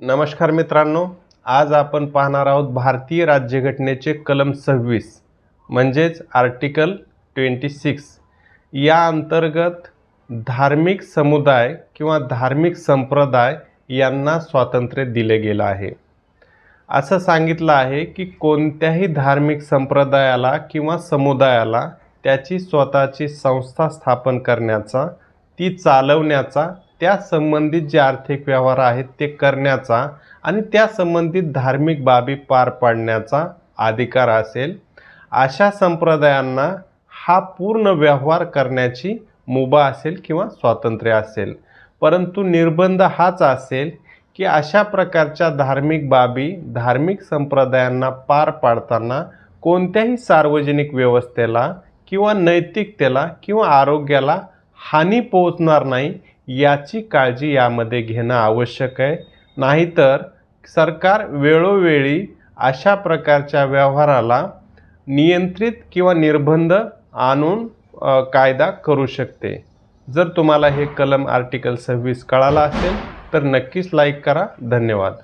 नमस्कार मित्रांनो, आज आपण पाहणार आहोत भारतीय राज्यघटनेचे कलम 26 म्हणजेच आर्टिकल 26 या अंतर्गत धार्मिक समुदाय किंवा धार्मिक संप्रदाय यांना स्वातंत्र्य दिले गेले आहे। असं सांगितलं आहे की कोणत्याही धार्मिक संप्रदायाला किंवा समुदायाला त्याची स्वतःची संस्था स्थापन करण्याचा, ती चालवण्याचा, त्या संबंधित जे आर्थिक व्यवहार आहेत ते करण्याचा आणि त्या संबंधित धार्मिक बाबी पार पाडण्याचा अधिकार असेल। अशा संप्रदायांना हा पूर्ण व्यवहार करण्याची मुभा असेल किंवा स्वातंत्र्य असेल। परंतु निर्बंध हाच असेल की अशा प्रकारच्या धार्मिक बाबी धार्मिक संप्रदायांना पार पाडताना कोणत्याही सार्वजनिक व्यवस्थेला किंवा नैतिकतेला किंवा आरोग्याला हानी पोहोचणार नाही याची काळजी यामध्ये घेणं आवश्यक आहे। नाहीतर सरकार वेळोवेळी अशा प्रकारच्या व्यवहाराला नियंत्रित किंवा निर्बंध आणून कायदा करू शकते। जर तुम्हाला हे कलम आर्टिकल 26 कळाला असेल तर नक्कीच लाईक करा। धन्यवाद।